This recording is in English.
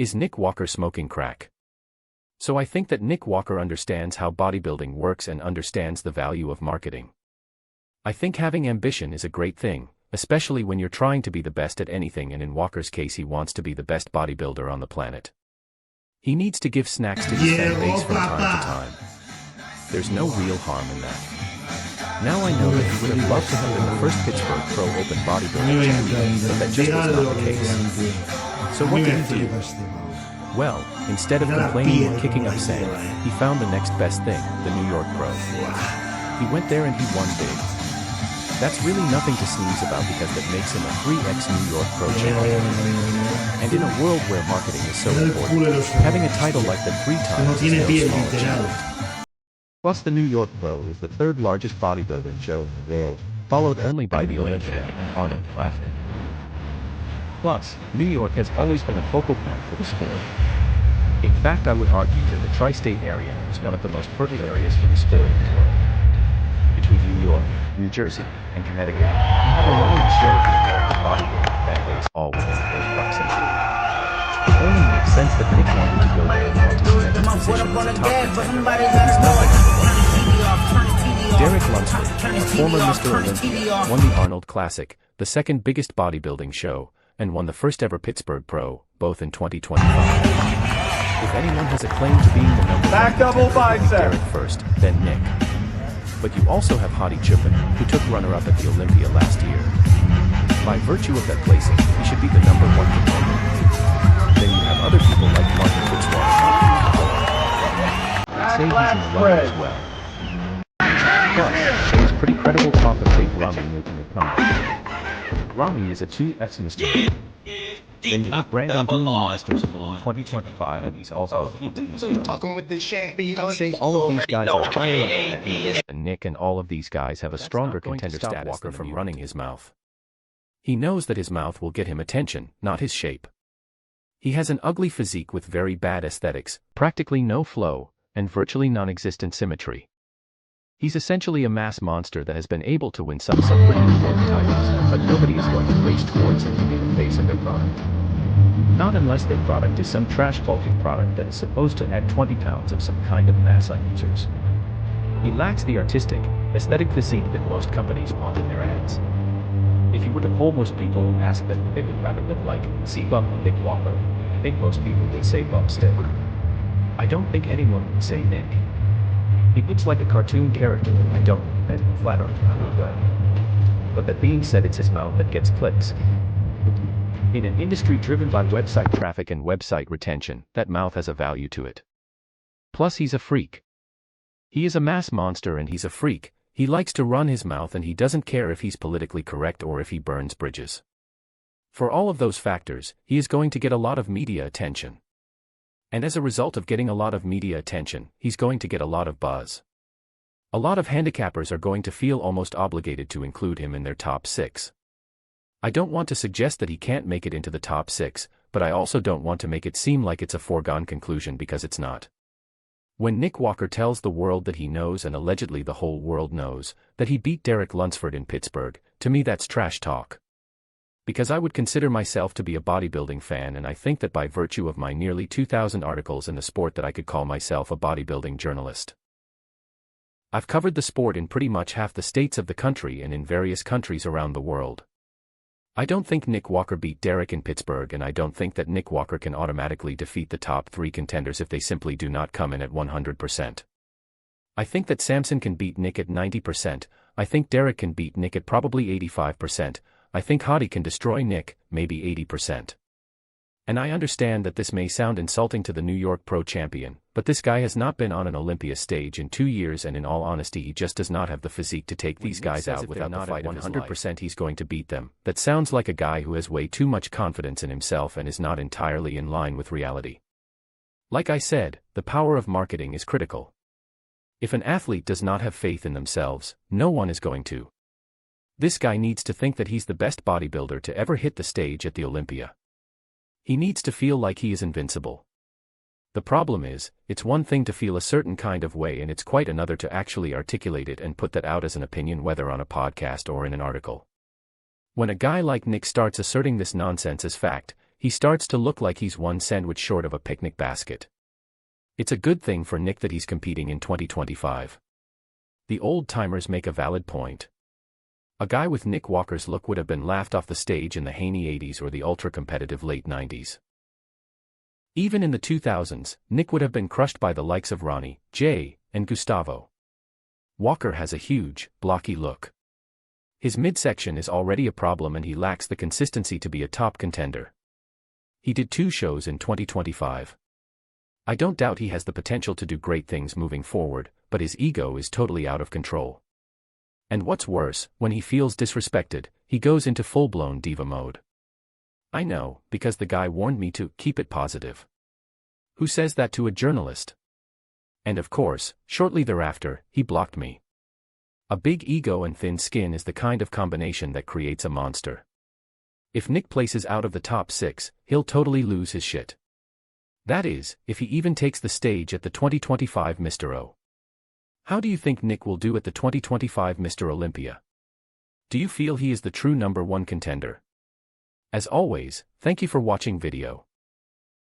Is Nick Walker smoking crack? So I think that Nick Walker understands how bodybuilding works and understands the value of marketing. I think having ambition is a great thing, especially when you're trying to be the best at anything, and in Walker's case he wants to be the best bodybuilder on the planet. He needs to give snacks to his fan base from time to time. There's no real harm in that. Now I know that he would have loved to have been the first Pittsburgh Pro Open bodybuilding champion, but that just was not the case. So what did he do? Well, instead of complaining or kicking up sand, he found the next best thing, the New York Pro. He went there and he won big. That's really nothing to sneeze about because that makes him a 3x New York Pro champion. And in a world where marketing is so important, having a title like that 3 times is no small achievement. Plus, the New York Pro is the third largest bodybuilding show in the world, followed only by the Olympia and Arnold Classic. Plus, New York has always been a focal point for the sport. In fact, I would argue that the tri-state area is one of the most fertile areas for the sport in the world. Between New York, New Jersey, and Connecticut, you have a long share of bodybuilding families all within close proximity. It only makes sense that Nick wanted to go there and want to cement his position as a top contender. He's nothing but Derek Lunsford, a former Mr. Olympia, won the Arnold Classic, the second biggest bodybuilding show, and won the first ever Pittsburgh Pro, both in 2025. If anyone has a claim to being the number one contender, Derek first, then Nick. But you also have Hadi Choopan, who took runner-up at the Olympia last year. By virtue of that placing, he should be the number one contender. Then you have other people like Martin Fitzwater. I'd say he's in the running as well. Plus, there's pretty credible talk of Big Ramy making a comeback. Ramy is a 2X Mr. Then you have Brandon Masters in 2025, and he's also talking with the champion. I think all of these guys are trying. Nick and all of these guys have a stronger contender status Walker from running his mouth. He knows that his mouth will get him attention, not his shape. He has an ugly physique with very bad aesthetics, practically no flow, and virtually non-existent symmetry. He's essentially a mass monster that has been able to win some pretty important titles, but nobody is going to race towards him to be the face of their product. Not unless their product is some trash bulking product that is supposed to add 20 pounds of some kind of mass on users. He lacks the artistic, aesthetic physique that most companies want in their ads. If you were to poll most people and ask them if they would rather look like C-Bump or Nick Walker, I think most people would say Bumstead. I don't think anyone would say Nick. He looks like a cartoon character, and I don't think that flattering good. But that being said, it's his mouth that gets clicks. In an industry driven by website traffic and website retention, that mouth has a value to it. Plus he's a freak. He is a mass monster and he's a freak. He likes to run his mouth and he doesn't care if he's politically correct or if he burns bridges. For all of those factors, he is going to get a lot of media attention. And as a result of getting a lot of media attention, he's going to get a lot of buzz. A lot of handicappers are going to feel almost obligated to include him in their top 6. I don't want to suggest that he can't make it into the top 6, but I also don't want to make it seem like it's a foregone conclusion because it's not. When Nick Walker tells the world that he knows, and allegedly the whole world knows, that he beat Derek Lunsford in Pittsburgh, to me that's trash talk. Because I would consider myself to be a bodybuilding fan, and I think that by virtue of my nearly 2,000 articles in the sport that I could call myself a bodybuilding journalist. I've covered the sport in pretty much half the states of the country and in various countries around the world. I don't think Nick Walker beat Derek in Pittsburgh, and I don't think that Nick Walker can automatically defeat the top 3 contenders if they simply do not come in at 100%. I think that Samson can beat Nick at 90%, I think Derek can beat Nick at probably 85%, I think Hadi can destroy Nick, maybe 80%. And I understand that this may sound insulting to the New York Pro champion, but this guy has not been on an Olympia stage in 2 years, and in all honesty he just does not have the physique to take these guys out without the fight. 100% he's going to beat them. That sounds like a guy who has way too much confidence in himself and is not entirely in line with reality. Like I said, the power of marketing is critical. If an athlete does not have faith in themselves, no one is going to. This guy needs to think that he's the best bodybuilder to ever hit the stage at the Olympia. He needs to feel like he is invincible. The problem is, it's one thing to feel a certain kind of way and it's quite another to actually articulate it and put that out as an opinion, whether on a podcast or in an article. When a guy like Nick starts asserting this nonsense as fact, he starts to look like he's one sandwich short of a picnic basket. It's a good thing for Nick that he's competing in 2025. The old-timers make a valid point. A guy with Nick Walker's look would have been laughed off the stage in the Haney 80s or the ultra-competitive late 90s. Even in the 2000s, Nick would have been crushed by the likes of Ronnie, Jay, and Gustavo. Walker has a huge, blocky look. His midsection is already a problem and he lacks the consistency to be a top contender. He did 2 shows in 2025. I don't doubt he has the potential to do great things moving forward, but his ego is totally out of control. And what's worse, when he feels disrespected, he goes into full-blown diva mode. I know, because the guy warned me to keep it positive. Who says that to a journalist? And of course, shortly thereafter, he blocked me. A big ego and thin skin is the kind of combination that creates a monster. If Nick places out of the top 6, he'll totally lose his shit. That is, if he even takes the stage at the 2025 Mr. O. How do you think Nick will do at the 2025 Mr. Olympia? Do you feel he is the true #1 contender? As always, thank you for watching video.